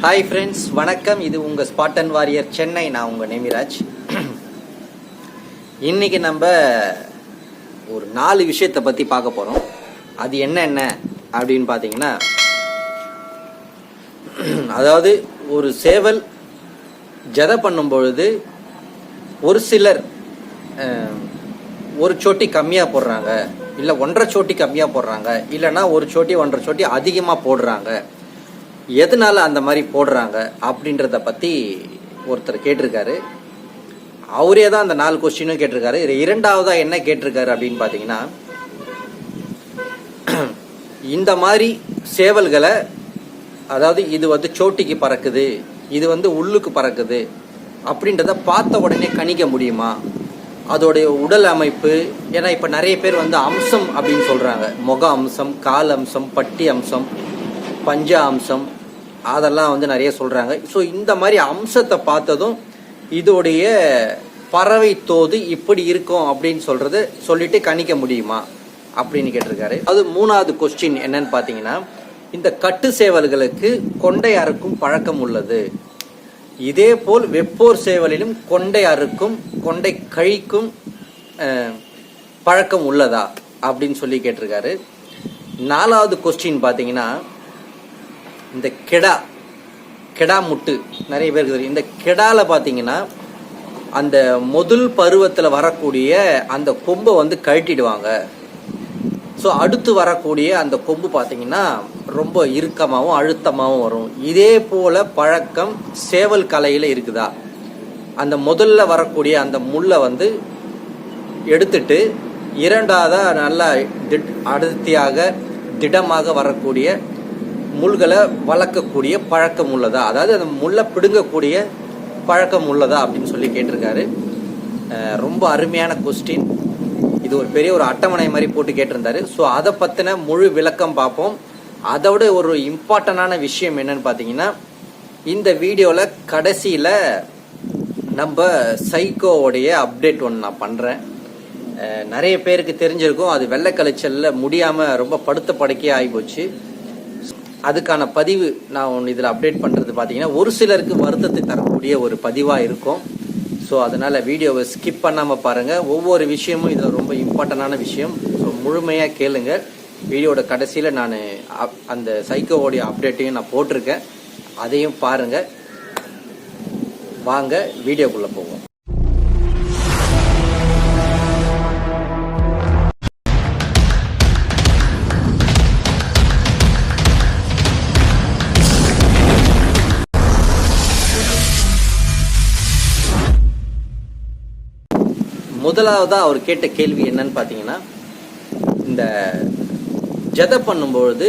Hi friends, வணக்கம். இது உங்கள் ஸ்பாட்டன் வாரியர் சென்னை. நான் உங்கள் நேமிராஜ். இன்னைக்கு நம்ம ஒரு 4 விஷயத்தை பற்றி பார்க்க போகிறோம். அது என்னென்ன அப்படின்னு பார்த்தீங்கன்னா, அதாவது ஒரு சேவல் ஜதை பண்ணும் பொழுது ஒரு சிலர் ஒரு சோட்டி கம்மியாக போடுறாங்க, இல்லை 1.5 சோட்டி கம்மியாக போடுறாங்க, இல்லைன்னா ஒரு சோட்டி 1.5 சோட்டி அதிகமாக போடுறாங்க. எதனால அந்த மாதிரி போடுறாங்க அப்படின்றத பற்றி ஒருத்தர் கேட்டிருக்காரு. அவரே தான் அந்த 4 கொஸ்டினும் கேட்டிருக்காரு. இரண்டாவதாக என்ன கேட்டிருக்காரு அப்படின்னு பார்த்தீங்கன்னா, இந்த மாதிரி சேவல்களை, அதாவது இது வந்து சோட்டிக்கு பறக்குது, இது வந்து உள்ளுக்கு பறக்குது அப்படின்றத பார்த்த உடனே கணிக்க முடியுமா? அதோடைய உடல் அமைப்பு, ஏன்னா இப்போ நிறைய பேர் வந்து அம்சம் அப்படின்னு சொல்கிறாங்க. முக அம்சம், கால் அம்சம், பட்டி அம்சம், பஞ்ச அம்சம், அதெல்லாம் வந்து நிறைய சொல்கிறாங்க. ஸோ இந்த மாதிரி அம்சத்தை பார்த்ததும் இதோடைய பறவை தோது இப்படி இருக்கும் அப்படின்னு சொல்லிட்டு கணிக்க முடியுமா அப்படின்னு கேட்டிருக்காரு. அது 3வது கொஸ்டின் என்னன்னு பார்த்தீங்கன்னா, இந்த கட்டு சேவல்களுக்கு கொண்டை அறுக்கும் பழக்கம் உள்ளது. இதே போல் வெப்போர் சேவலிலும் கொண்டை அறுக்கும், கொண்டை கழிக்கும் பழக்கம் உள்ளதா அப்படின்னு சொல்லி கேட்டிருக்காரு. 4வது கொஸ்டின் பார்த்தீங்கன்னா, இந்த கெடா முட்டு நிறைய பேருக்கு தெரியும். இந்த கெடால பார்த்தீங்கன்னா, அந்த முதல் பருவத்தில் வரக்கூடிய அந்த கொம்பை வந்து கழட்டிடுவாங்க. ஸோ அடுத்து வரக்கூடிய அந்த கொம்பு பார்த்தீங்கன்னா ரொம்ப இறுக்கமாகவும் அழுத்தமாகவும் வரும். இதே போல பழக்கம் சேவல் கலையில் இருக்குதா? அந்த முதல்ல வரக்கூடிய அந்த முள்ளை வந்து எடுத்துட்டு இரண்டாவதாக நல்லா அடர்த்தியாக திடமாக வரக்கூடிய முள்களை வளர்க்கக்கூடிய பழக்கம் உள்ளதா, அதாவது அந்த முள்ளை பிடுங்கக்கூடிய பழக்கம் உள்ளதா அப்படின்னு சொல்லி கேட்டிருக்காரு. ரொம்ப அருமையான கொஸ்டின். இது ஒரு பெரிய ஒரு அட்டவணை மாதிரி போட்டு கேட்டிருந்தாரு. ஸோ அதை பற்றின முழு விளக்கம் பார்ப்போம். அதோட ஒரு இம்பார்ட்டண்டான விஷயம் என்னன்னு பார்த்தீங்கன்னா, இந்த வீடியோவில் கடைசியில் நம்ம சைக்கோவுடைய அப்டேட் ஒன்று நான் பண்ணுறேன். நிறைய பேருக்கு தெரிஞ்சிருக்கும், அது வெள்ளை கழிச்சலில் முடியாமல் ரொம்ப படுத்த படுக்கையே ஆகிப்போச்சு. அதுக்கான பதிவு நான் ஒன்று இதில் அப்டேட் பண்ணுறது பார்த்தீங்கன்னா, ஒரு சிலருக்கு வருத்தத்தை தரக்கூடிய ஒரு பதிவாக இருக்கும். ஸோ அதனால் வீடியோவை ஸ்கிப் பண்ணாமல் பாருங்கள். ஒவ்வொரு விஷயமும் இதில் ரொம்ப இம்பார்ட்டண்டான விஷயம். ஸோ முழுமையாக கேளுங்க. வீடியோட கடைசியில் நான் அந்த சைக்கோவோடைய அப்டேட்டையும் நான் போட்டிருக்கேன், அதையும் பாருங்கள். வாங்க வீடியோக்குள்ளே போவோம். முதலாவதா அவர் கேட்ட கேள்வி என்னன்னு பார்த்தீங்கன்னா, இந்த ஜதை பண்ணும்பொழுது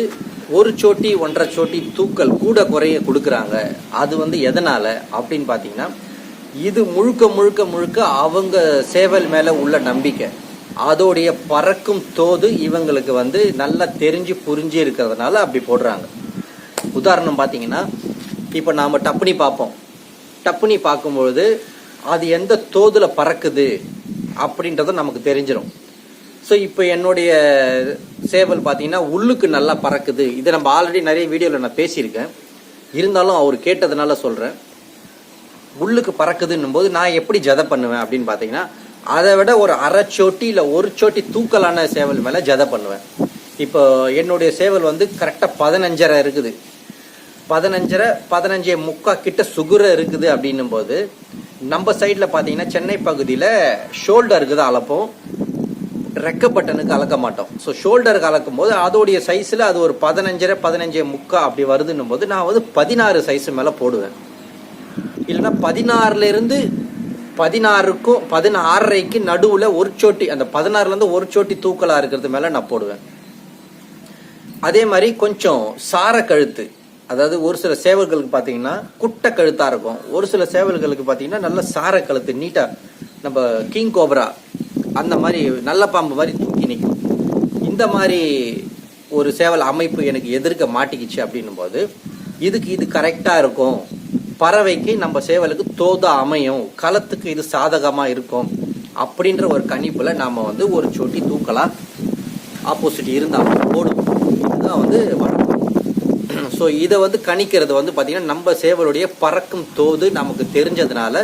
ஒரு சோட்டி 1.5 சோட்டி தூக்கல் கூட குறைய கொடுக்குறாங்க. அது வந்து எதனால அப்படின்னு பார்த்தீங்கன்னா, இது முழுக்க அவங்க சேவல் மேலே உள்ள நம்பிக்கை, அதோடைய பறக்கும் தோது இவங்களுக்கு வந்து நல்லா தெரிஞ்சு புரிஞ்சு இருக்கிறதுனால அப்படி போடுறாங்க. உதாரணம் பார்த்தீங்கன்னா, இப்போ நாம் டப்புனி பார்ப்போம். டப்புனி பார்க்கும்பொழுது அது எந்த தோதுல பறக்குது அப்படின்றத நமக்கு தெரிஞ்சிடும். ஸோ இப்போ என்னுடைய சேவல் பார்த்தீங்கன்னா உள்ளுக்கு நல்லா பறக்குது. இதை நம்ம ஆல்ரெடி நிறைய வீடியோவில் நான் பேசியிருக்கேன், இருந்தாலும் அவர் கேட்டதுனால சொல்கிறேன். உள்ளுக்கு பறக்குதுன்னும் போது நான் எப்படி ஜதை பண்ணுவேன் அப்படின்னு பார்த்தீங்கன்னா, அதை விட ஒரு 1/2 சோட்டி இல்லை 1 சோட்டி தூக்கலான சேவல் மேலே ஜதை பண்ணுவேன். இப்போ என்னுடைய சேவல் வந்து கரெக்டாக 15.5 இருக்குது, 15.5 கிட்ட சுகுர இருக்குது. அப்படின்னும் போது நம்ம சைடில் பார்த்தீங்கன்னா, சென்னை பகுதியில் ஷோல்டருக்கு தான் அளப்போம், ரெக்க பட்டனுக்கு அளக்க மாட்டோம். ஸோ ஷோல்டருக்கு அளக்கும் போது அதோடைய சைஸில் அது ஒரு 15.5 அப்படி வருதுன்னும் போது நான் வந்து 16 சைஸ் மேலே போடுவேன். இல்லைன்னா 16லேருந்து 16க்கும் 16.5க்கு நடுவில் ஒரு சோட்டி, அந்த 16லேருந்து ஒரு சோட்டி தூக்கலாக இருக்கிறது மேலே நான் போடுவேன். அதே மாதிரி கொஞ்சம் சார கழுத்து, அதாவது ஒரு சில சேவல்களுக்கு பார்த்தீங்கன்னா குட்டை கழுத்தாக இருக்கும், ஒரு சில சேவல்களுக்கு பார்த்தீங்கன்னா நல்ல சார கழுத்து, நீட்டாக நம்ம கிங் கோப்ரா அந்த மாதிரி நல்ல பாம்பு மாதிரி தூக்கி நிற்கும். இந்த மாதிரி ஒரு சேவல் அமைப்பு எனக்கு எதிர்க்க மாட்டிக்கிச்சு அப்படின்னும் போது இது கரெக்டாக இருக்கும், பறவைக்கு நம்ம சேவலுக்கு தோதா அமையும், களத்துக்கு இது சாதகமாக இருக்கும் அப்படின்ற ஒரு கணிப்பில் நாம் வந்து ஒரு சோட்டி தூக்கலாம் ஆப்போசிட் இருந்தால் போடுவோம். இதுதான் வந்து வழக்கம். ஸோ இதை வந்து கணிக்கிறது வந்து பார்த்திங்கன்னா நம்ம சேவலுடைய பறக்கும் தோது நமக்கு தெரிஞ்சதுனால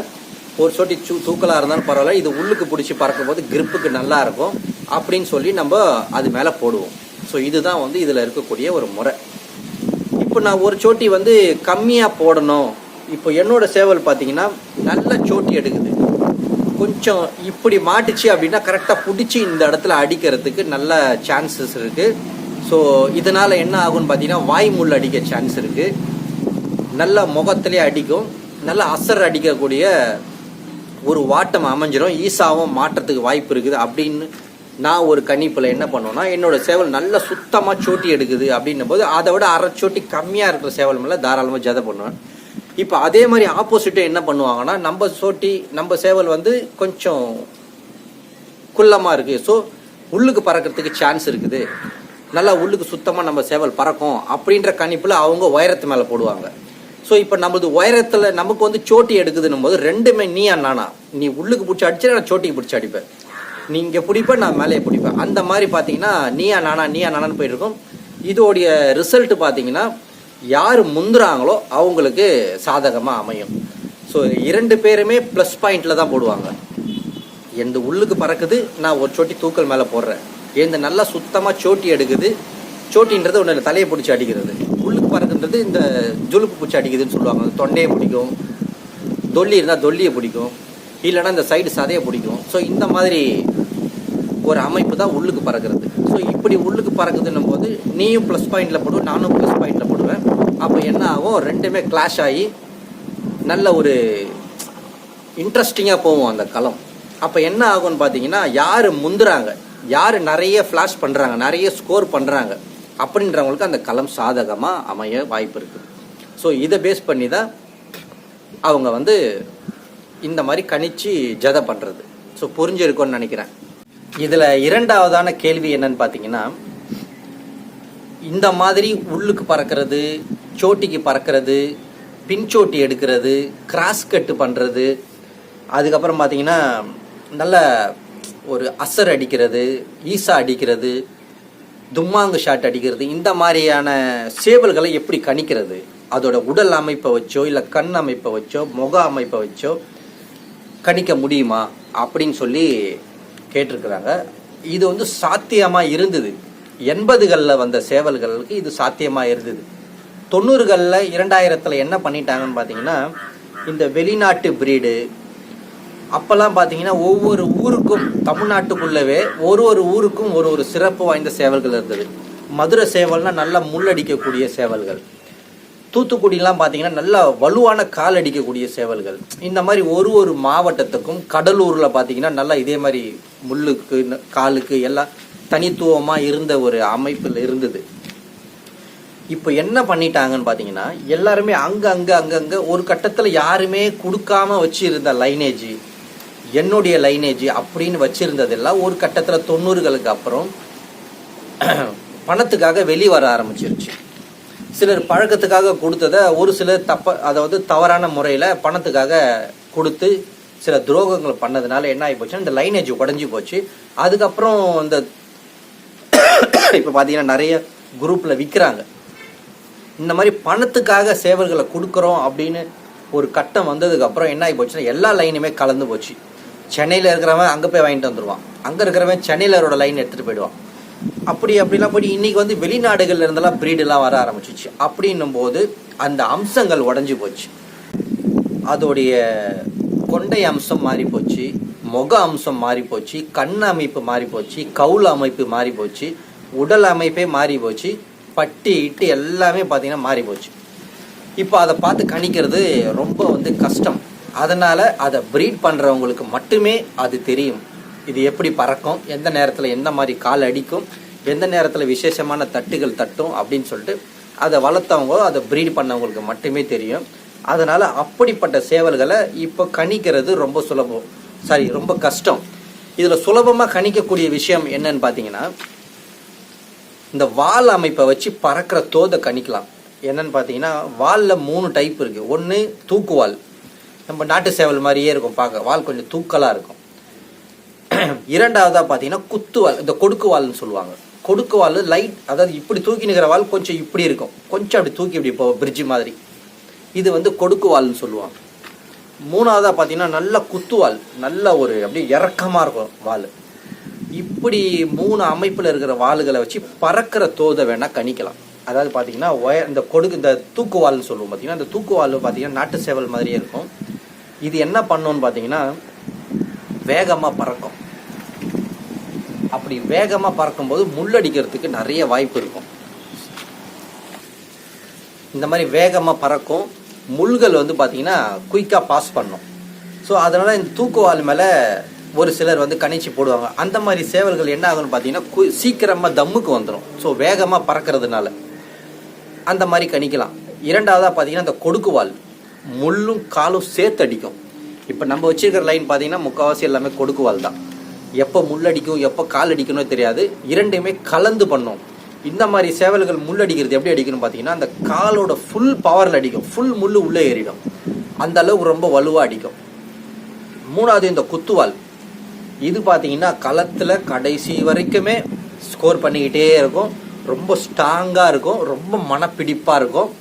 ஒரு சொட்டி தூக்கலாக இருந்தாலும் பரவாயில்ல, இது உள்ளுக்கு பிடிச்சி பறக்கும் போது கிரிப்புக்கு நல்லா இருக்கும் அப்படின்னு சொல்லி நம்ம அது மேலே போடுவோம். ஸோ இதுதான் வந்து இதில் இருக்கக்கூடிய ஒரு முறை. இப்போ நான் ஒரு சோட்டி வந்து கம்மியாக போடணும். இப்போ என்னோட சேவல் பார்த்தீங்கன்னா நல்ல சோட்டி எடுக்குது, கொஞ்சம் இப்படி மாட்டுச்சு அப்படின்னா கரெக்டாக பிடிச்சி இந்த இடத்துல அடிக்கிறதுக்கு நல்ல சான்சஸ் இருக்குது. ஸோ இதனால் என்ன ஆகும்னு பார்த்தீங்கன்னா வாய் முள் அடிக்க சான்ஸ் இருக்குது, நல்ல முகத்திலே அடிக்கும், நல்ல அசர் அடிக்கக்கூடிய ஒரு வாட்டம் அமைஞ்சிடும், ஈஸாவும் மாற்றத்துக்கு வாய்ப்பு இருக்குது அப்படின்னு நான் ஒரு கணிப்பில் என்ன பண்ணுவேன்னா, என்னோட சேவல் நல்ல சுத்தமாக சோட்டி எடுக்குது அப்படின்னும் போது அதை விட அரை சோட்டி கம்மியாக இருக்கிற சேவல் மேலே தாராளமாக ஜதை பண்ணுவேன். இப்போ அதே மாதிரி ஆப்போசிட்டை என்ன பண்ணுவாங்கன்னா, நம்ம சேவல் வந்து கொஞ்சம் குள்ளமாக இருக்குது, ஸோ உள்ளுக்கு பறக்கிறதுக்கு சான்ஸ் இருக்குது, நல்லா உள்ளுக்கு சுத்தமாக நம்ம சேவல் பறக்கும் அப்படின்ற கணிப்பில் அவங்க உயரத்து மேலே போடுவாங்க. ஸோ இப்போ நம்மளது உயரத்தில் நமக்கு வந்து சோட்டி எடுக்குதுன்னும் போது ரெண்டுமே நீயா நானா, நீ உள்ளுக்கு பிடிச்சி அடிச்சு நான் சோட்டிக்கு பிடிச்சி அடிப்பேன், நீ இங்கே பிடிப்பேன் நான் மேலே பிடிப்பேன், அந்த மாதிரி பார்த்தீங்கன்னா நீயா நானான்னு போயிட்டு இருக்கும். இதோடைய ரிசல்ட் பார்த்தீங்கன்னா யார் முந்துறாங்களோ அவங்களுக்கு சாதகமாக அமையும். ஸோ 2 பேருமே ப்ளஸ் பாயிண்டில் தான் போடுவாங்க. எந்த உள்ளுக்கு பறக்குது, நான் ஒரு சோட்டி தூக்கல் மேலே போடுறேன், எந்த நல்லா சுத்தமாக சோட்டி எடுக்குது, சோட்டின்றது ஒன்று தலையை பிடிச்சி அடிக்கிறது, உள்ளுக்கு பறக்குன்றது இந்த ஜுலுக்கு பிடிச்சி அடிக்குதுன்னு சொல்லுவாங்க. தொண்டையை பிடிக்கும், தொல்லி இருந்தால் தொல்லியை பிடிக்கும், இல்லைன்னா இந்த சைடு சதையை பிடிக்கும். ஸோ இந்த மாதிரி ஒரு அமைப்பு தான் உள்ளுக்கு பறக்கிறது. ஸோ இப்படி உள்ளுக்கு பறக்குதுன்னும் போது நீயும் ப்ளஸ் பாயிண்டில் போடுவேன், நானும் ப்ளஸ் பாயிண்டில் போடுவேன். அப்போ என்ன ஆகும், ரெண்டுமே கிளாஷ் ஆகி நல்ல ஒரு இன்ட்ரெஸ்டிங்காக போவோம் அந்த களம். அப்போ என்ன ஆகும்னு பார்த்தீங்கன்னா, யார் முந்துறாங்க, யார் நிறைய ஃப்ளாஷ் பண்ணுறாங்க, நிறைய ஸ்கோர் பண்ணுறாங்க அப்படின்றவங்களுக்கு அந்த களம் சாதகமாக அமைய வாய்ப்பு இருக்குது. ஸோ இதை பேஸ் பண்ணி தான் அவங்க வந்து இந்த மாதிரி கணிச்சு ஜதை பண்ணுறது. ஸோ புரிஞ்சிருக்கும்னு நினைக்கிறேன். இதில் 2வதான கேள்வி என்னன்னு பார்த்தீங்கன்னா, இந்த மாதிரி உள்ளுக்கு பறக்கிறது, சோட்டிக்கு பறக்கிறது, பின்சோட்டி எடுக்கிறது, கிராஸ் கட்டு பண்ணுறது, அதுக்கப்புறம் பார்த்தீங்கன்னா நல்ல ஒரு அசர் அடிக்கிறது, ஈசா அடிக்கிறது, தும்மாங்கு ஷாட் அடிக்கிறது, இந்த மாதிரியான சேவல்களை எப்படி கணிக்கிறது, அதோட உடல் அமைப்பை வச்சோ இல்லை கண் அமைப்பை வச்சோ முக அமைப்பை வச்சோ கணிக்க முடியுமா அப்படின்னு சொல்லி கேட்டிருக்கிறாங்க. இது வந்து சாத்தியமாக இருந்தது. 80களில் வந்த சேவல்களுக்கு இது சாத்தியமாக இருந்தது. 90களில் 2000 என்ன பண்ணிட்டாங்கன்னு பார்த்தீங்கன்னா, இந்த வெளிநாட்டு பிரீடு அப்போல்லாம் பார்த்தீங்கன்னா ஒவ்வொரு ஊருக்கும் தமிழ்நாட்டுக்குள்ளவே ஒரு ஊருக்கும் ஒரு சிறப்பு வாய்ந்த சேவல்கள் இருந்தது. மதுரை சேவல்னால் நல்லா முள்ளடிக்கக்கூடிய சேவல்கள், தூத்துக்குடிலாம் பார்த்தீங்கன்னா நல்லா வலுவான கால் அடிக்கக்கூடிய சேவல்கள். இந்த மாதிரி ஒரு மாவட்டத்துக்கும், கடலூரில் பார்த்தீங்கன்னா நல்லா இதே மாதிரி முள்ளுக்கு காலுக்கு எல்லாம் தனித்துவமாக இருந்த ஒரு அமைப்பில் இருந்தது. இப்போ என்ன பண்ணிட்டாங்கன்னு பார்த்தீங்கன்னா, எல்லாருமே அங்கங்கே ஒரு கட்டத்தில் யாருமே கொடுக்காம வச்சுருந்த லைனேஜ், என்னுடைய லைனேஜ் அப்படின்னு வச்சுருந்ததெல்லாம் ஒரு கட்டத்தில் 90களுக்கு அப்புறம் பணத்துக்காக வெளியே வர ஆரம்பிச்சிருச்சு. சிலர் பழக்கத்துக்காக கொடுத்ததை ஒரு சிலர் அதாவது தவறான முறையில் பணத்துக்காக கொடுத்து சில துரோகங்கள் பண்ணதுனால என்ன ஆகி போச்சுன்னா இந்த லைனேஜ் உடஞ்சி போச்சு. அதுக்கப்புறம் இந்த இப்போ பார்த்தீங்கன்னா நிறைய குரூப்பில் விற்கிறாங்க. இந்த மாதிரி பணத்துக்காக சேவல்களை கொடுக்குறோம் அப்படின்னு ஒரு கட்டம் வந்ததுக்கப்புறம் என்ன ஆகி போச்சுன்னா எல்லா லைனுமே கலந்து போச்சு. சென்னையில் இருக்கிறவன் அங்கே போய் வாங்கிட்டு வந்துடுவான், அங்கே இருக்கிறவன் சென்னையிலரோட லைன் எடுத்துகிட்டு போயிடுவான். அப்படிலாம் போய் இன்றைக்கி வந்து வெளிநாடுகள்ல இருந்தெல்லாம் ப்ரீடெல்லாம் வர ஆரம்பிச்சிச்சு. அப்படின்னும் போது அந்த அம்சங்கள் உடஞ்சி போச்சு. அதோடைய கொண்டை அம்சம் மாறி போச்சு, முக அம்சம் மாறி போச்சு, கண் அமைப்பு மாறி போச்சு, கவுல் அமைப்பு மாறி போச்சு, உடல் அமைப்பே மாறி போச்சு, பட்டி இட்டு எல்லாமே பார்த்தீங்கன்னா மாறி போச்சு. இப்போ அதை பார்த்து கணிக்கிறது ரொம்ப வந்து கஷ்டம். அதனால் அதை ப்ரீட் பண்ணுறவங்களுக்கு மட்டுமே அது தெரியும், இது எப்படி பறக்கும், எந்த நேரத்தில் எந்த மாதிரி கால் அடிக்கும், எந்த நேரத்தில் விசேஷமான தட்டுகள் தட்டும் அப்படின்னு சொல்லிட்டு அதை வளர்த்தவங்க, அதை ப்ரீட் பண்ணவங்களுக்கு மட்டுமே தெரியும். அதனால் அப்படிப்பட்ட சேவல்களை இப்போ கணிக்கிறது ரொம்ப கஷ்டம். இதில் சுலபமாக கணிக்கக்கூடிய விஷயம் என்னன்னு பார்த்தீங்கன்னா, இந்த வால் அமைப்பை வச்சு பறக்கிற தோதை கணிக்கலாம். என்னன்னு பார்த்தீங்கன்னா, வாலில் 3 டைப் இருக்குது. ஒன்று தூக்குவால், நம்ம நாட்டு சேவல் மாதிரியே இருக்கும், பார்க்க வால் கொஞ்சம் தூக்கலாக இருக்கும். 2வதாக பார்த்தீங்கன்னா குத்துவால், இந்த கொடுக்குவால்னு சொல்லுவாங்க. கொடுக்கு வால் லைட், அதாவது இப்படி தூக்கி நிற்கிற வால் கொஞ்சம் இப்படி இருக்கும், கொஞ்சம் அப்படி தூக்கி இப்படி இப்போ பிரிட்ஜ் மாதிரி. இது வந்து கொடுக்கு வால்னு சொல்லுவாங்க. மூணாவதாக பார்த்தீங்கன்னா நல்ல குத்துவால், நல்ல ஒரு அப்படியே இறக்கமாக இருக்கும் வால். இப்படி 3 அமைப்பில் இருக்கிற வாளுகளை வச்சு பறக்கிற தோதை வேணால் கணிக்கலாம். அதாவது பார்த்தீங்கன்னா இந்த தூக்குவால்னு சொல்லுவோம் பார்த்தீங்கன்னா, இந்த தூக்குவால் பார்த்தீங்கன்னா நாட்டு சேவல் மாதிரியே இருக்கும். இது என்ன பண்ணோன்னு பார்த்தீங்கன்னா வேகமாக பறக்கும். அப்படி வேகமாக பறக்கும்போது முள்ளடிக்கிறதுக்கு நிறைய வாய்ப்பு இருக்கும். இந்த மாதிரி வேகமாக பறக்கும், முள்கள் வந்து பார்த்தீங்கன்னா குயிக்காக பாஸ் பண்ணும். ஸோ அதனால் இந்த தூக்குவால் மேலே ஒரு சிலர் வந்து கணிச்சு போடுவாங்க. அந்த மாதிரி சேவல்கள் என்ன ஆகும்னு பார்த்தீங்கன்னா சீக்கிரமாக தம்முக்கு வந்துடும். ஸோ வேகமாக பறக்கிறதுனால அந்த மாதிரி கணிக்கலாம். இரண்டாவதாக பார்த்தீங்கன்னா இந்த கொடுக்குவால் முள்ளும் காலும் சேர்த்து அடிக்கும். இப்போ நம்ம வச்சிருக்கிற லைன் பார்த்தீங்கன்னா முக்கால்வாசி எல்லாமே கொடுக்குவால் தான். எப்போ முள்ளடிக்கும் எப்போ கால் அடிக்கணும் தெரியாது, இரண்டையுமே கலந்து பண்ணும். இந்த மாதிரி சேவல்கள் முள் அடிக்கிறது எப்படி அடிக்கணும் பார்த்தீங்கன்னா அந்த காலோட ஃபுல் பவரில் அடிக்கும், ஃபுல் முள் உள்ளே ஏறிடும், அந்த அளவுக்கு ரொம்ப வலுவாக அடிக்கும். மூணாவது இந்த குத்துவால், இது பார்த்தீங்கன்னா களத்தில் கடைசி வரைக்குமே ஸ்கோர் பண்ணிக்கிட்டே இருக்கும், ரொம்ப ஸ்ட்ராங்காக இருக்கும், ரொம்ப மனப்பிடிப்பாக இருக்கும்.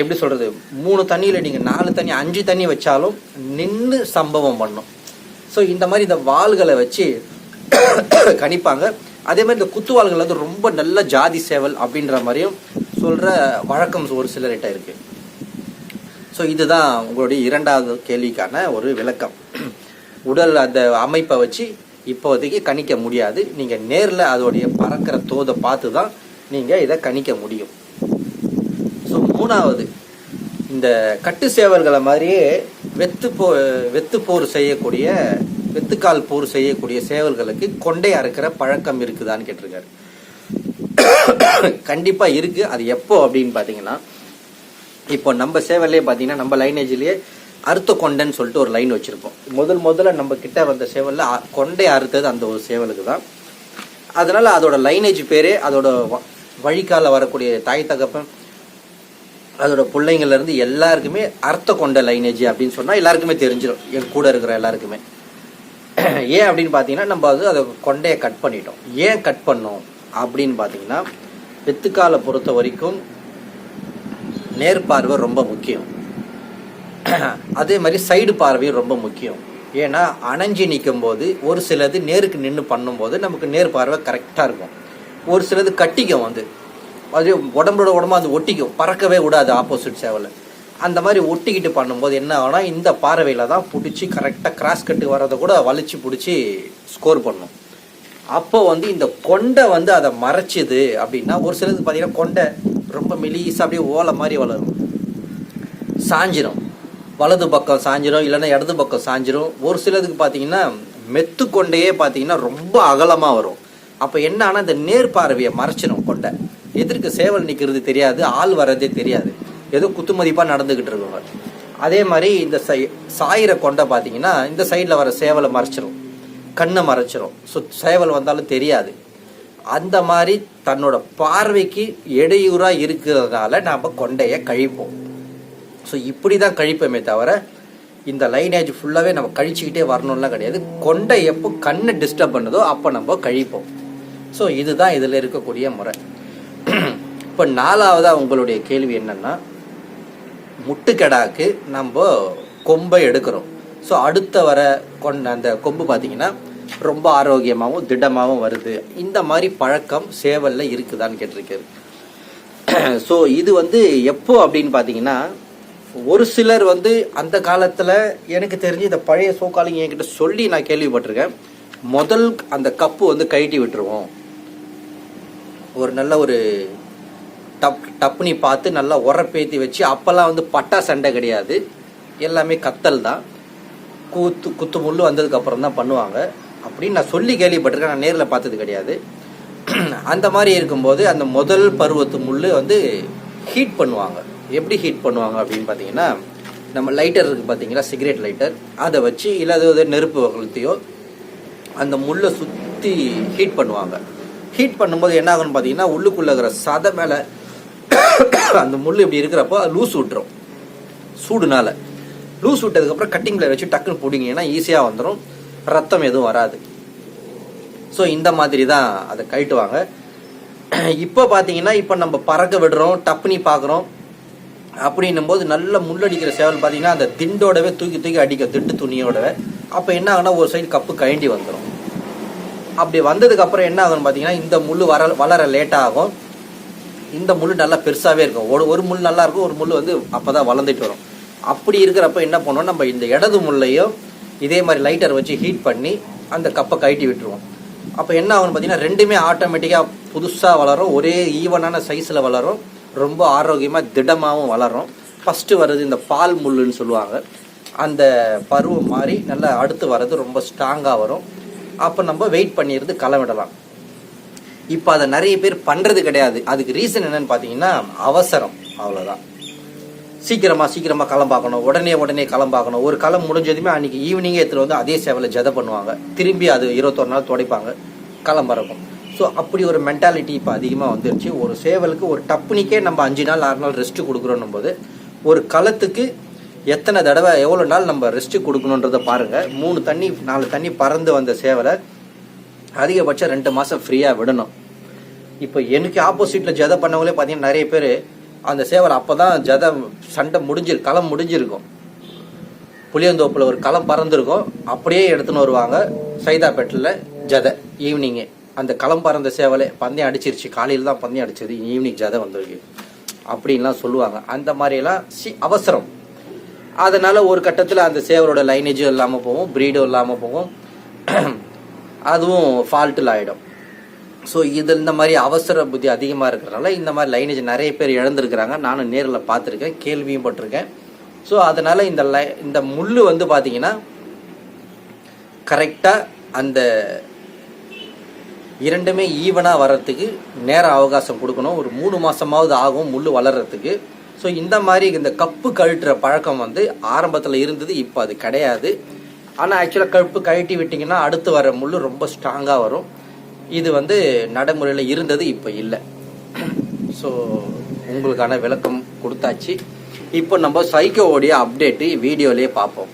எப்படி சொல்கிறது, 3 தண்ணியில் நீங்கள் 4 தண்ணி 5 தண்ணி வச்சாலும் நின்று சம்பவம் பண்ணும். ஸோ இந்த மாதிரி இந்த வாள்களை வச்சு கணிப்பாங்க. அதே மாதிரி இந்த குத்துவாள்கள் வந்து ரொம்ப நல்ல ஜாதி சேவல் அப்படின்ற மாதிரியும் சொல்கிற வழக்கம் ஒரு சிலர்கிட்ட இருக்குது. ஸோ இதுதான் உங்களுடைய இரண்டாவது கேள்விக்கான ஒரு விளக்கம். உடல் அந்த அமைப்பை வச்சு இப்போதைக்கு கணிக்க முடியாது, நீங்கள் நேரில் அதோடைய பறக்கிற தோதை பார்த்து தான் நீங்கள் இதை கணிக்க முடியும். ஸோ மூணாவது, இந்த கட்டு சேவல்களை மாதிரியே வெத்துக்கால் போர் செய்யக்கூடிய சேவல்களுக்கு கொண்டை அறுக்கிற பழக்கம் இருக்குதான்னு கேட்டிருக்காரு. கண்டிப்பாக இருக்குது. அது எப்போ அப்படின்னு பார்த்தீங்கன்னா, இப்போ நம்ம சேவல்லே பார்த்தீங்கன்னா நம்ம லைனேஜ்லேயே அறுத்த கொண்டைன்னு சொல்லிட்டு ஒரு லைன் வச்சுருப்போம். முதல்ல நம்ம கிட்ட வந்த சேவலில் கொண்டை அறுத்தது அந்த ஒரு சேவலுக்கு தான். அதனால் அதோட லைனேஜ் பேரே, அதோட வழிக்கால வரக்கூடிய தாய் தகப்பன் அதோட பிள்ளைங்கள்லேருந்து எல்லாருக்குமே அர்த்த கொண்ட லைனேஜ் அப்படின்னு சொன்னால் எல்லாருக்குமே தெரிஞ்சிடும், என் கூட இருக்கிற எல்லாருக்குமே. ஏன் அப்படின்னு பார்த்தீங்கன்னா நம்ம அதை கொண்டையை கட் பண்ணிட்டோம். ஏன் கட் பண்ணோம் அப்படின்னு பார்த்தீங்கன்னா, வெத்துக்காலை பொறுத்த வரைக்கும் நேர்பார்வை ரொம்ப முக்கியம். அதே மாதிரி சைடு பார்வையும் ரொம்ப முக்கியம். ஏன்னா அணைஞ்சி நிற்கும் போது ஒரு சிலது நேருக்கு நின்று பண்ணும்போது நமக்கு நேர் பார்வை கரெக்டாக இருக்கும். ஒரு சிலது கட்டிக்கும், வந்து அது உடம்போட உடம்பு அது ஒட்டிக்கும், பறக்கவே விடாது ஆப்போசிட் சேவலை. அந்த மாதிரி ஒட்டிக்கிட்டு பண்ணும்போது என்ன ஆகுனா, இந்த பார்வையில் தான் பிடிச்சி கரெக்டாக கிராஸ் கட்டு வரதை கூட வலிச்சு பிடிச்சி ஸ்கோர் பண்ணும். அப்போ வந்து இந்த கொண்டை வந்து அதை மறைச்சிது அப்படின்னா, ஒரு சிலது பார்த்தீங்கன்னா கொண்டை ரொம்ப மெலிசாக அப்படியே ஓலை மாதிரி வளரும், சாஞ்சிரும், வலது பக்கம் சாஞ்சிரும், இல்லைன்னா இடது பக்கம் சாஞ்சிரும். ஒரு சிலதுக்கு பார்த்தீங்கன்னா மெத்து கொண்டையே பார்த்தீங்கன்னா ரொம்ப அகலமாக வரும். அப்போ என்ன ஆனால் இந்த நேர் பார்வையை மறைச்சிடும் கொண்டை. எதிர்க்கு சேவல் நிற்கிறது தெரியாது, ஆள் வர்றதே தெரியாது, ஏதோ குத்துமதிப்பாக நடந்துக்கிட்டு இருக்கோங்க. அதே மாதிரி இந்த சாயிர கொண்டை பார்த்தீங்கன்னா இந்த சைடில் வர சேவலை மறைச்சிரும், கண்ணை மறைச்சிரும். ஸோ சேவல் வந்தாலும் தெரியாது. அந்த மாதிரி தன்னோட பார்வைக்கு இடையூறாக இருக்கிறதுனால நாம் கொண்டையை கழிப்போம். ஸோ இப்படி தான் கழிப்போமே தவிர இந்த லைனேஜ் ஃபுல்லாகவே நம்ம கழிச்சிக்கிட்டே வரணும்லாம் கிடையாது. கொண்டை எப்போ கண்ணை டிஸ்டர்ப் பண்ணுதோ அப்போ நம்ம கழிப்போம். ஸோ இதுதான் இதில் இருக்கக்கூடிய முறை. இப்போ நாலாவதாக உங்களுடைய கேள்வி என்னன்னா, முட்டுக்கெடாக்கு நம்ம கொம்பை எடுக்கிறோம். ஸோ அடுத்த வர அந்த கொம்பு பார்த்தீங்கன்னா ரொம்ப ஆரோக்கியமாகவும் திடமாகவும் வருது. இந்த மாதிரி பழக்கம் சேவலில் இருக்குதான்னு கேட்டிருக்காரு. ஸோ இது வந்து எப்போ அப்படின்னு பார்த்தீங்கன்னா, ஒரு சிலர் வந்து அந்த காலத்தில் எனக்கு தெரிஞ்சு இந்த பழைய சோக்காலிங்க என்கிட்ட சொல்லி நான் கேள்விப்பட்டிருக்கேன். முதல் அந்த கப்பு வந்து கழட்டி விட்டுருவோம், ஒரு நல்ல ஒரு டப்புனி பார்த்து நல்லா உரப்பேற்றி வச்சு. அப்போல்லாம் வந்து பட்டா சண்டை கிடையாது, எல்லாமே கத்தல் தான், குத்து முள் வந்ததுக்கப்புறம் தான் பண்ணுவாங்க அப்படின்னு நான் சொல்லி கேள்விப்பட்டிருக்கேன். நான் நேரில் பார்த்தது கிடையாது. அந்த மாதிரி இருக்கும்போது அந்த முதல் பருவத்து முள் வந்து ஹீட் பண்ணுவாங்க. எப்படி ஹீட் பண்ணுவாங்க அப்படின்னு பார்த்தீங்கன்னா, நம்ம லைட்டர் இருக்குது பார்த்தீங்களா, சிகரெட் லைட்டர், அதை வச்சு இல்லாத நெருப்பு வகலத்தையோ அந்த முள்ளை சுற்றி ஹீட் பண்ணுவாங்க. ஹீட் பண்ணும்போது என்ன ஆகுன்னு பார்த்தீங்கன்னா, உள்ளுக்குள்ளே இருக்கிற சதை மேலே அந்த முள் இப்படி இருக்கிறப்போ அது லூஸ் விட்டுரும். சூடுனால லூஸ் விட்டதுக்கப்புறம் கட்டிங்கில் வச்சு டக்குன்னு பிடிங்கன்னா ஈஸியாக வந்துடும், ரத்தம் எதுவும் வராது. ஸோ இந்த மாதிரி தான் அதை கழட்டுவாங்க. இப்போ பார்த்தீங்கன்னா இப்போ நம்ம பறக்க விடுறோம், டப்புனி பார்க்குறோம். அப்படின்னும் போது நல்ல முள்ளடிக்கிற சேவல் பார்த்தீங்கன்னா அந்த திண்டோடவே தூக்கி அடிக்கும், திண்டு துணியோடவே. அப்போ என்ன ஆகுனா ஒரு சைடு கப்பு கழண்டி வந்துடும். அப்படி வந்ததுக்கப்புறம் என்ன ஆகுன்னு பார்த்தீங்கன்னா இந்த முள் வளர லேட்டாக ஆகும். இந்த முள் நல்லா பெருசாகவே இருக்கும். ஒரு முள் நல்லா இருக்கும், ஒரு முள் வந்து அப்போ தான் வளர்ந்துட்டு வரும். அப்படி இருக்கிறப்ப என்ன பண்ணுவோம், நம்ம இந்த இடது முள்ளையும் இதே மாதிரி லைட்டர் வச்சு ஹீட் பண்ணி அந்த கப்பை கழட்டி விட்டுருவோம். அப்போ என்ன ஆகுன்னு பார்த்தீங்கன்னா ரெண்டுமே ஆட்டோமேட்டிக்காக புதுசாக வளரும், ஒரே ஈவனான சைஸில் வளரும், ரொம்ப ஆரோக்கியமாக திடமாகவும் வளரும். ஃபஸ்ட்டு வர்றது இந்த பால் முள்ளுன்னு சொல்லுவாங்க, அந்த பருவம் மாதிரி நல்லா அடுத்து வர்றது ரொம்ப ஸ்ட்ராங்காக வரும். அப்போ நம்ம வெயிட் பண்ணியிருந்து களவிடலாம். இப்போ அதை நிறைய பேர் பண்ணுறது கிடையாது. அதுக்கு ரீசன் என்னன்னு பார்த்தீங்கன்னா அவசரம், அவ்வளோதான். சீக்கிரமாக களம் பார்க்கணும், உடனே களம் பார்க்கணும். ஒரு களம் முடிஞ்சதுமே அன்றைக்கி ஈவினிங்கே எடுத்துகிட்டு வந்து அதே சேவலை ஜதை பண்ணுவாங்க, திரும்பி அது 21 நாள் துடைப்பாங்க, களம் பறக்கும். ஸோ அப்படி ஒரு மென்டாலிட்டி இப்போ அதிகமாக வந்துருச்சு. ஒரு சேவலுக்கு ஒரு டப்புனிக்கே நம்ம 5 நாள் 6 நாள் ரெஸ்ட்டு கொடுக்குறோன்னும் போது ஒரு களத்துக்கு எத்தனை தடவை எவ்வளோ நாள் நம்ம ரெஸ்ட்டு கொடுக்கணுன்றதை பாருங்கள். 3 தண்ணி 4 தண்ணி பறந்து வந்த சேவலை அதிகபட்சம் 2 மாதம் ஃப்ரீயாக விடணும். இப்போ எனக்கு ஆப்போசிட்டில் ஜதை பண்ணவங்களே பார்த்தீங்கன்னா நிறைய பேர் அந்த சேவல் அப்போ தான் ஜதை சண்டை களம் முடிஞ்சிருக்கும். புளியந்தோப்பில் ஒரு களம் பறந்துருக்கும், அப்படியே எடுத்துன்னு வருவாங்க சைதாப்பேட்டில் ஜதை ஈவினிங்கு. அந்த களம் பறந்த சேவலை பந்தயம் அடிச்சிருச்சு, காலையில் தான் பந்தயம் அடிச்சது, ஈவினிங் ஜதை வந்திருக்கு அப்படின்லாம் சொல்லுவாங்க. அந்த மாதிரியெல்லாம் அவசரம். அதனால் ஒரு கட்டத்தில் அந்த சேவலோட லைனேஜும் இல்லாமல் போகும், ப்ரீடும் இல்லாமல் போகும், அதுவும் ஃபால்ட்டில் ஆகிடும். ஸோ இது இந்த மாதிரி அவசர புத்தி அதிகமாக இருக்கிறனால இந்த மாதிரி லைனேஜ் நிறைய பேர் இழந்திருக்கிறாங்க. நானும் நேரில் பார்த்துருக்கேன், கேள்வியும் பட்டிருக்கேன். ஸோ அதனால் இந்த முள் வந்து பார்த்தீங்கன்னா கரெக்டாக அந்த இரண்டுமே ஈவனாக வர்றதுக்கு நேர அவகாசம் கொடுக்கணும். ஒரு 3 மாதமாவது ஆகும் முள் வளர்கிறதுக்கு. ஸோ இந்த மாதிரி இந்த கப்பு கழட்டுற பழக்கம் வந்து ஆரம்பத்தில் இருந்தது, இப்போ அது கிடையாது. ஆனால் ஆக்சுவலாக கப்பு கழட்டி விட்டிங்கன்னா அடுத்து வர முள் ரொம்ப ஸ்ட்ராங்காக வரும். இது வந்து நடைமுறையில் இருந்தது, இப்போ இல்லை. ஸோ உங்களுக்கான விளக்கம் கொடுத்தாச்சு. இப்போ நம்ம சைக்கோவோடைய அப்டேட்டு வீடியோலேயே பார்ப்போம்.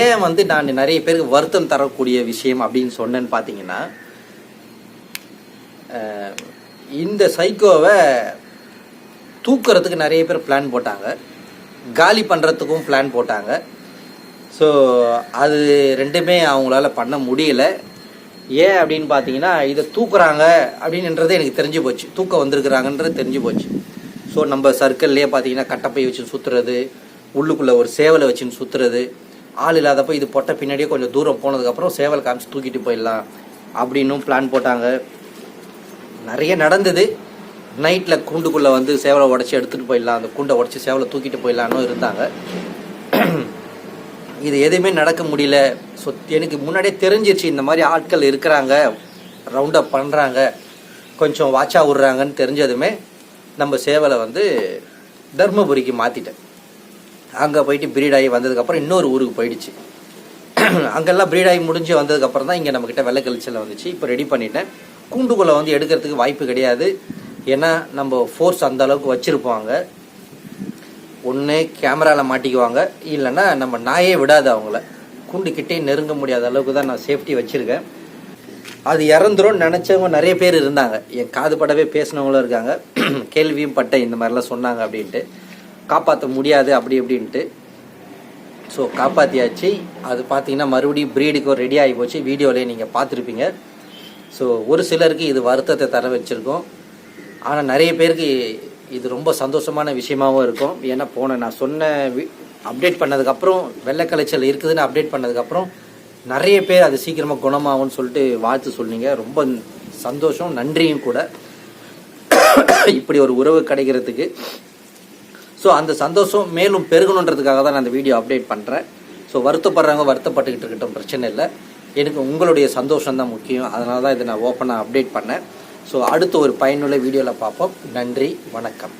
ஏன் வந்து நான் நிறைய பேருக்கு வருத்தம் தரக்கூடிய விஷயம் அப்படின்னு சொன்னேன்னு பார்த்தீங்கன்னா, இந்த சைக்கோவை தூக்குறதுக்கு நிறைய பேர் பிளான் போட்டாங்க, காலி பண்ணுறதுக்கும் பிளான் போட்டாங்க. ஸோ அது ரெண்டுமே அவங்களால பண்ண முடியல. ஏன் அப்படின்னு பார்த்தீங்கன்னா, இதை தூக்குறாங்க அப்படின்றது எனக்கு தெரிஞ்சு போச்சு, தூக்க வந்திருக்கிறாங்கன்றது தெரிஞ்சு போச்சு. ஸோ நம்ம சர்க்கிள்லேயே பார்த்தீங்கன்னா கட்டப்பை வச்சு சுற்றுறது, உள்ளுக்குள்ளே ஒரு சேவலை வச்சுன்னு சுற்றுறது, ஆள் இல்லாதப்போ இது பொட்டை பின்னாடியே கொஞ்சம் தூரம் போனதுக்கப்புறம் சேவல் காமிச்சு தூக்கிட்டு போயிடலாம் அப்படின்னும் பிளான் போட்டாங்க. நிறைய நடந்தது. நைட்டில் கூண்டுக்குள்ளே வந்து சேவலை உடச்சி எடுத்துகிட்டு போயிடலாம், அந்த கூண்டை உடச்சி சேவலை தூக்கிட்டு போயிடலான்னு இருந்தாங்க. இது எதுவுமே நடக்க முடியல. ஸோ எனக்கு முன்னாடியே தெரிஞ்சிருச்சு இந்த மாதிரி ஆட்கள் இருக்கிறாங்க, ரவுண்ட் அப் பண்ணுறாங்க, கொஞ்சம் வாட்சாக விட்றாங்கன்னு தெரிஞ்சதுமே நம்ம சேவலை வந்து தர்மபுரிக்கு மாற்றிட்டேன். அங்கே போயிட்டு ப்ரீடாகி வந்ததுக்கப்புறம் இன்னொரு ஊருக்கு போயிடுச்சு. அங்கெல்லாம் ப்ரீடாகி முடிஞ்சு வந்ததுக்கப்புறம் தான் இங்கே நம்மக்கிட்ட வெள்ளை கழிச்சல் வந்துச்சு. இப்போ ரெடி பண்ணிட்டேன். கூண்டுக்குள்ளே வந்து எடுக்கிறதுக்கு வாய்ப்பு கிடையாது. ஏன்னா நம்ம ஃபோர்ஸ் அந்த அளவுக்கு வச்சுருப்பாங்க. ஒன்று கேமராவில் மாட்டிக்குவாங்க, இல்லைன்னா நம்ம நாயே விடாது அவங்கள. கூண்டுக்கிட்டே நெருங்க முடியாத அளவுக்கு தான் நான் சேஃப்டி வச்சுருக்கேன். அது இறந்துரும் நினச்சவங்க நிறைய பேர் இருந்தாங்க, என் காது படவே பேசினவங்களும் இருக்காங்க, கேள்வியும் பட்டேன் இந்த மாதிரிலாம் சொன்னாங்க அப்படின்ட்டு. காப்பாற்ற முடியாது அப்படி அப்படின்ட்டு. ஸோ காப்பாற்றியாச்சு. அது பார்த்தீங்கன்னா மறுபடியும் ப்ரீடுக்கும் ரெடி ஆகி போச்சு. வீடியோலேயே நீங்கள் பார்த்துருப்பீங்க. ஸோ ஒரு சிலருக்கு இது வருத்தத்தை தர வச்சுருக்கோம். ஆனால் நிறைய பேருக்கு இது ரொம்ப சந்தோஷமான விஷயமாகவும் இருக்கும். ஏன்னா நான் சொன்ன அப்டேட் பண்ணதுக்கப்புறம் வெள்ளை கலைச்சல் இருக்குதுன்னு அப்டேட் பண்ணதுக்கப்புறம் நிறைய பேர் அது சீக்கிரமாக குணமாகும்னு சொல்லிட்டு வாழ்த்து சொன்னீங்க. ரொம்ப சந்தோஷம், நன்றியும் கூட இப்படி ஒரு உறவு கிடைக்கிறதுக்கு. ஸோ அந்த சந்தோஷம் மேலும் பெருகணுன்றதுக்காக தான் நான் அந்த வீடியோ அப்டேட் பண்ணுறேன். ஸோ வருத்தப்படுறவங்க வருத்தப்பட்டுக்கிட்டு இருக்கட்டும், பிரச்சனை இல்லை. எனக்கு உங்களுடைய சந்தோஷம் தான் முக்கியம். அதனால தான் இதை நான் ஓப்பனாக அப்டேட் பண்ணேன். ஸோ அடுத்த ஒரு பயனுள்ள வீடியோவில் பார்ப்போம். நன்றி, வணக்கம்.